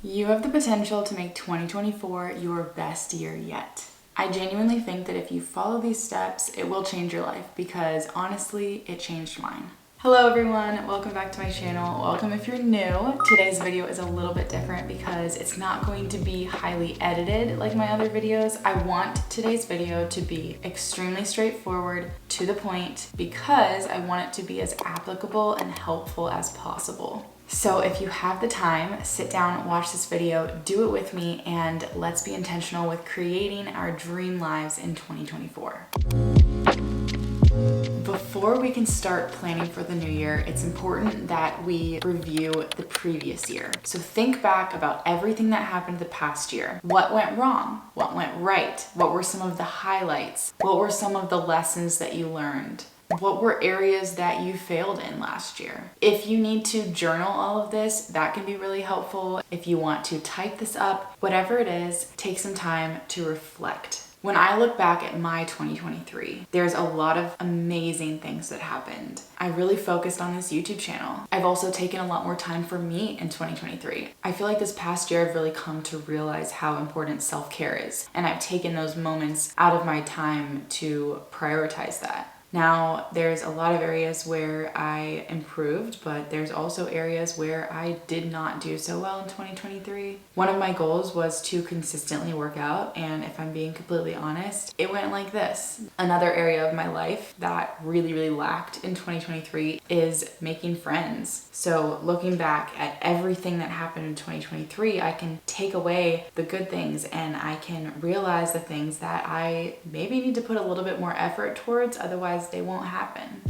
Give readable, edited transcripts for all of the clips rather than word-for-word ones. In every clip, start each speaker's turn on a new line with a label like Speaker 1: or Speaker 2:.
Speaker 1: You have the potential to make 2024 your best year yet. I genuinely think that if you follow these steps, it will change your life because honestly, it changed mine. Hello everyone, welcome back to my channel. Welcome if you're new. Today's video is a little bit different because it's not going to be highly edited like my other videos. I want today's video to be extremely straightforward, to the point, because I want it to be as applicable and helpful as possible. So if you have the time, sit down, watch this video, do it with me, and let's be intentional with creating our dream lives in 2024. Before we can start planning for the new year, it's important that we review the previous year. So think back about everything that happened the past year. What went wrong? What went right? What were some of the highlights? What were some of the lessons that you learned? What were areas that you failed in last year? If you need to journal all of this, that can be really helpful. If you want to type this up, whatever it is, take some time to reflect. When I look back at my 2023, there's a lot of amazing things that happened. I really focused on this YouTube channel. I've also taken a lot more time for me in 2023. I feel like this past year I've really come to realize how important self-care is, and I've taken those moments out of my time to prioritize that. Now, there's a lot of areas where I improved, but there's also areas where I did not do so well in 2023. One of my goals was to consistently work out, and if I'm being completely honest, it went like this. Another area of my life that really lacked in 2023 is making friends. So looking back at everything that happened in 2023, I can take away the good things and I can realize the things that I maybe need to put a little bit more effort towards, otherwise they won't happen.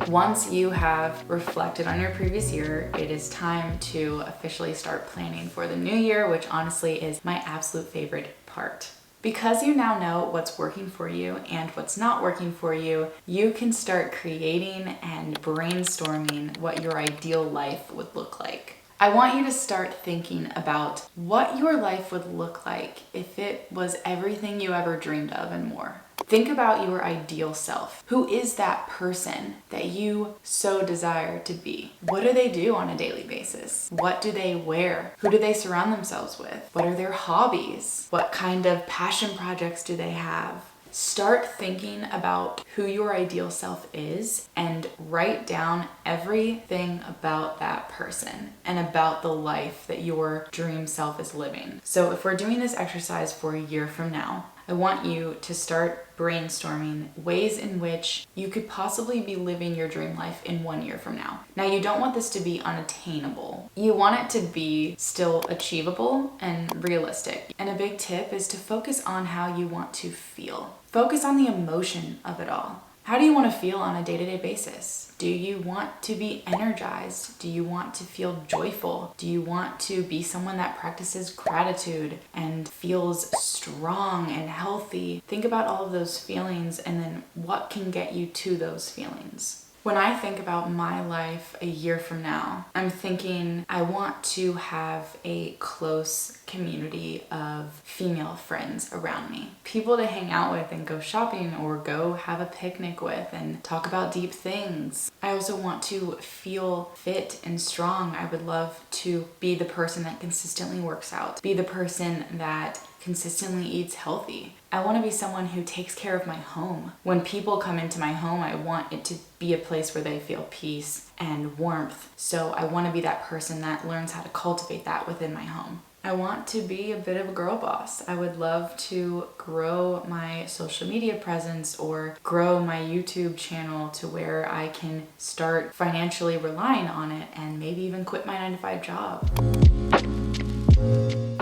Speaker 1: Once you have reflected on your previous year, it is time to officially start planning for the new year, which honestly is my absolute favorite part. Because you now know what's working for you and what's not working for you, you can start creating and brainstorming what your ideal life would look like. I want you to start thinking about what your life would look like if it was everything you ever dreamed of and more. Think about your ideal self. Who is that person that you so desire to be? What do they do on a daily basis? What do they wear? Who do they surround themselves with? What are their hobbies? What kind of passion projects do they have? Start thinking about who your ideal self is and write down everything about that person and about the life that your dream self is living. So if we're doing this exercise for a year from now, I want you to start brainstorming ways in which you could possibly be living your dream life in 1 year from now. Now, you don't want this to be unattainable. You want it to be still achievable and realistic. And a big tip is to focus on how you want to feel. Focus on the emotion of it all. How do you want to feel on a day-to-day basis? Do you want to be energized? Do you want to feel joyful? Do you want to be someone that practices gratitude and feels strong and healthy? Think about all of those feelings and then what can get you to those feelings. When I think about my life a year from now, I'm thinking I want to have a close community of female friends around me. People to hang out with and go shopping or go have a picnic with and talk about deep things. I also want to feel fit and strong. I would love to be the person that consistently works out, be the person that consistently eats healthy. I want to be someone who takes care of my home. When people come into my home, I want it to be a place where they feel peace and warmth. So I want to be that person that learns how to cultivate that within my home. I want to be a bit of a girl boss. I would love to grow my social media presence or grow my YouTube channel to where I can start financially relying on it and maybe even quit my 9-to-5 job.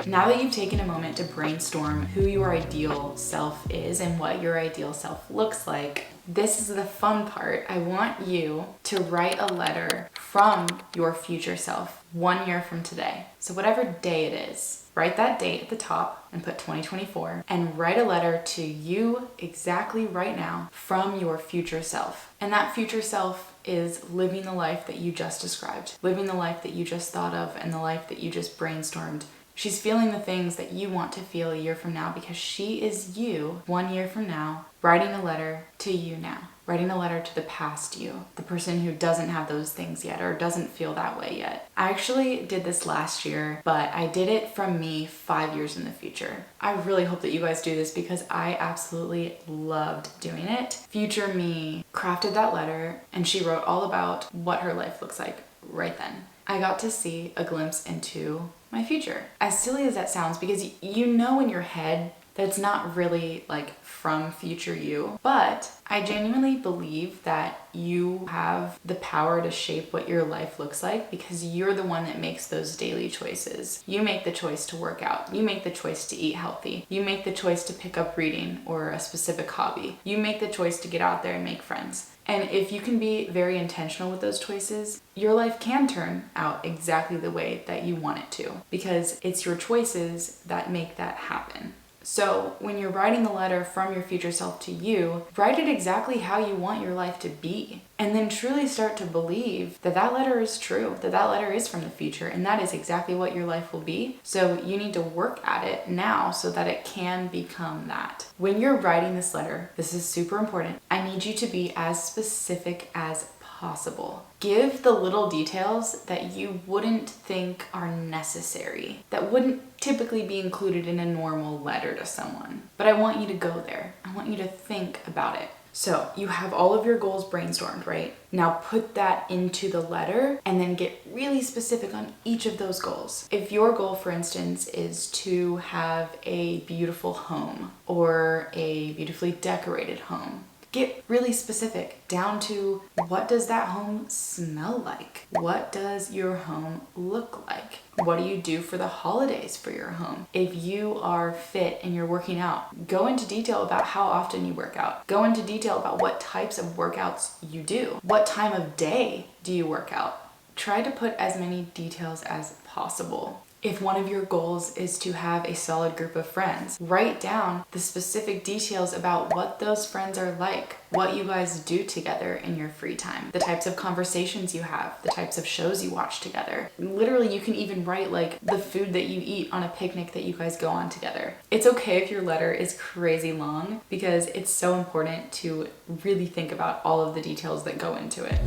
Speaker 1: Now that you've taken a moment to brainstorm who your ideal self is and what your ideal self looks like, this is the fun part. I want you to write a letter from your future self 1 year from today. So whatever day it is, write that date at the top and put 2024 and write a letter to you exactly right now from your future self. And that future self is living the life that you just described, living the life that you just thought of and the life that you just brainstormed She's feeling the things that you want to feel a year from now because she is you 1 year from now, writing a letter to you now. Writing a letter to the past you, the person who doesn't have those things yet or doesn't feel that way yet. I actually did this last year, but I did it from me 5 years in the future. I really hope that you guys do this because I absolutely loved doing it. Future me crafted that letter and she wrote all about what her life looks like right then. I got to see a glimpse into my future. As silly as that sounds, because you know in your head that's not really like from future you, but I genuinely believe that you have the power to shape what your life looks like because you're the one that makes those daily choices. You make the choice to work out. You make the choice to eat healthy. You make the choice to pick up reading or a specific hobby. You make the choice to get out there and make friends. And if you can be very intentional with those choices, your life can turn out exactly the way that you want it to because it's your choices that make that happen. So when you're writing the letter from your future self to you, write it exactly how you want your life to be. And then truly start to believe that that letter is true, that that letter is from the future, and that is exactly what your life will be. So you need to work at it now so that it can become that. When you're writing this letter, this is super important. I need you to be as specific as possible. Give the little details that you wouldn't think are necessary, that wouldn't typically be included in a normal letter to someone. But I want you to go there. I want you to think about it. So you have all of your goals brainstormed, right? Now put that into the letter and then get really specific on each of those goals. If your goal, for instance, is to have a beautiful home or a beautifully decorated home, get really specific down to what does that home smell like? What does your home look like? What do you do for the holidays for your home? If you are fit and you're working out, go into detail about how often you work out. Go into detail about what types of workouts you do. What time of day do you work out? Try to put as many details as possible. If one of your goals is to have a solid group of friends, write down the specific details about what those friends are like, what you guys do together in your free time, the types of conversations you have, the types of shows you watch together. Literally, you can even write like the food that you eat on a picnic that you guys go on together. It's okay if your letter is crazy long because it's so important to really think about all of the details that go into it.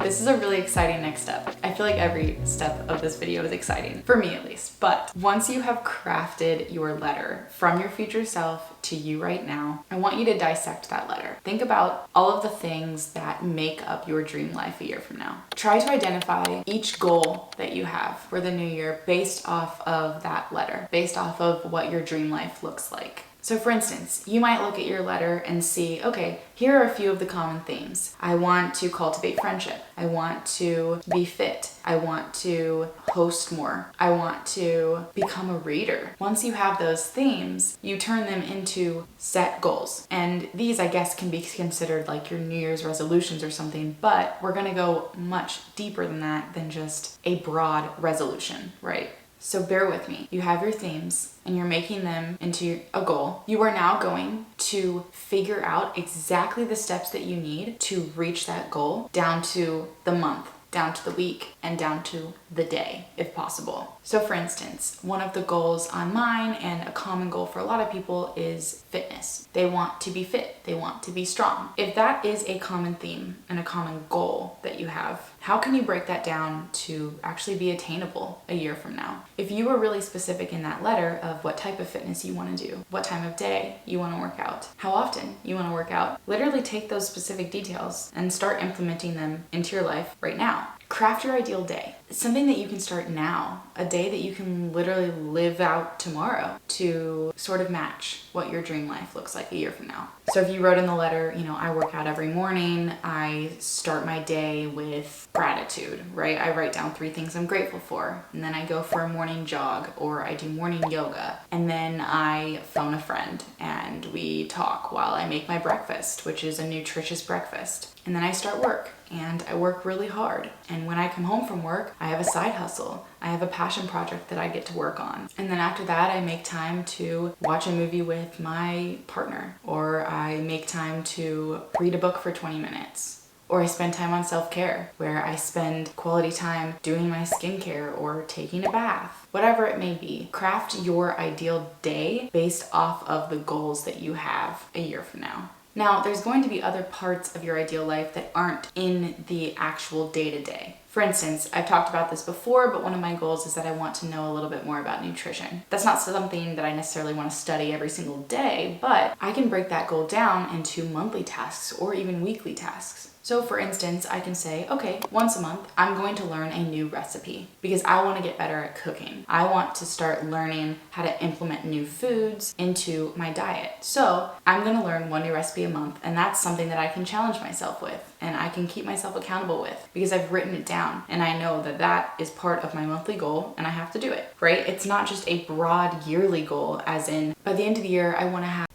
Speaker 1: This is a really exciting next step. I feel like every step of this video is exciting, for me at least. But once you have crafted your letter from your future self to you right now, I want you to dissect that letter. Think about all of the things that make up your dream life a year from now. Try to identify each goal that you have for the new year based off of that letter, based off of what your dream life looks like. So for instance, you might look at your letter and see, okay, here are a few of the common themes. I want to cultivate friendship. I want to be fit. I want to host more. I want to become a reader. Once you have those themes, you turn them into set goals. And these, I guess, can be considered like your New Year's resolutions or something, but we're gonna go much deeper than that, than just a broad resolution, right? So bear with me. You have your themes and you're making them into a goal. You are now going to figure out exactly the steps that you need to reach that goal down to the month, down to the week, and down to the day, if possible. So for instance, one of the goals on mine and a common goal for a lot of people is fitness. They want to be fit. They want to be strong. If that is a common theme and a common goal that you have, how can you break that down to actually be attainable a year from now? If you were really specific in that letter of what type of fitness you want to do, what time of day you want to work out, how often you want to work out, literally take those specific details and start implementing them into your life right now. Craft your ideal day. It's something that you can start now, a day that you can literally live out tomorrow to sort of match what your dream life looks like a year from now. So if you wrote in the letter, I work out every morning, I start my day with gratitude, right? I write down 3 things I'm grateful for, and then I go for a morning jog or I do morning yoga, and then I phone a friend and we talk while I make my breakfast, which is a nutritious breakfast. And then I start work and I work really hard. And when I come home from work, I have a side hustle. I have a passion project that I get to work on. And then after that, I make time to watch a movie with my partner, or I make time to read a book for 20 minutes. Or I spend time on self-care, where I spend quality time doing my skincare or taking a bath. Whatever it may be, craft your ideal day based off of the goals that you have a year from now. Now, there's going to be other parts of your ideal life that aren't in the actual day-to-day. For instance, I've talked about this before, but one of my goals is that I want to know a little bit more about nutrition. That's not something that I necessarily want to study every single day, but I can break that goal down into monthly tasks or even weekly tasks. So for instance, I can say, okay, once a month, I'm going to learn a new recipe because I want to get better at cooking. I want to start learning how to implement new foods into my diet. So I'm going to learn one new recipe a month, and that's something that I can challenge myself with and I can keep myself accountable with because I've written it down and I know that that is part of my monthly goal and I have to do it, right? It's not just a broad yearly goal as in by the end of the year, I want to have...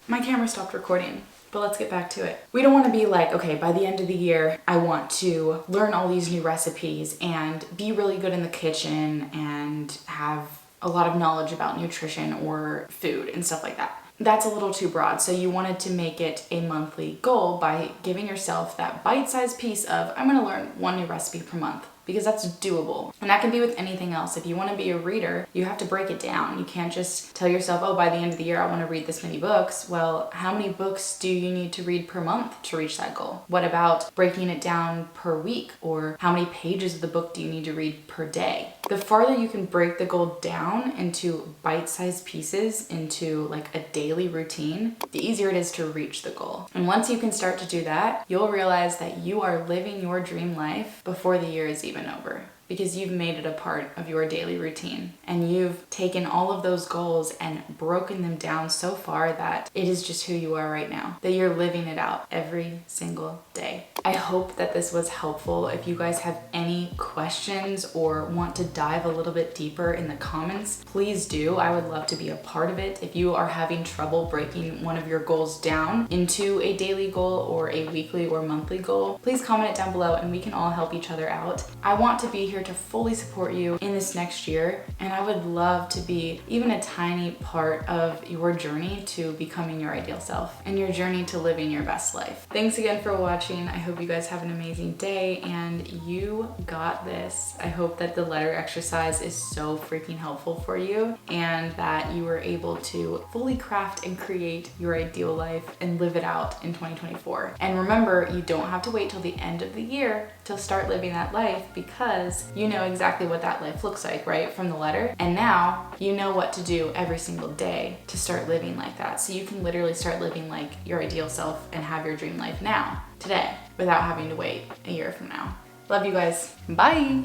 Speaker 1: My camera stopped recording. But let's get back to it. We don't want to be like, okay, by the end of the year, I want to learn all these new recipes and be really good in the kitchen and have a lot of knowledge about nutrition or food and stuff like that. That's a little too broad. So you wanted to make it a monthly goal by giving yourself that bite-sized piece of, I'm going to learn one new recipe per month. Because that's doable. And that can be with anything else. If you want to be a reader, you have to break it down. You can't just tell yourself, oh, by the end of the year, I want to read this many books. Well, how many books do you need to read per month to reach that goal? What about breaking it down per week? Or how many pages of the book do you need to read per day? The farther you can break the goal down into bite-sized pieces, into like a daily routine, the easier it is to reach the goal. And once you can start to do that, you'll realize that you are living your dream life before the year is even over because you've made it a part of your daily routine and you've taken all of those goals and broken them down so far that it is just who you are right now, that you're living it out every single day. I hope that this was helpful. If you guys have any questions or want to dive a little bit deeper in the comments, please do. I would love to be a part of it. If you are having trouble breaking one of your goals down into a daily goal or a weekly or monthly goal, please comment it down below and we can all help each other out. I want to be here to fully support you in this next year, and I would love to be even a tiny part of your journey to becoming your ideal self and your journey to living your best life. Thanks again for watching. I hope you guys have an amazing day and you got this. I hope that the letter exercise is so freaking helpful for you and that you were able to fully craft and create your ideal life and live it out in 2024. And remember, you don't have to wait till the end of the year to start living that life because you know exactly what that life looks like, right? From the letter. And now you know what to do every single day to start living like that. So you can literally start living like your ideal self and have your dream life now, today, without having to wait a year from now. Love you guys. Bye.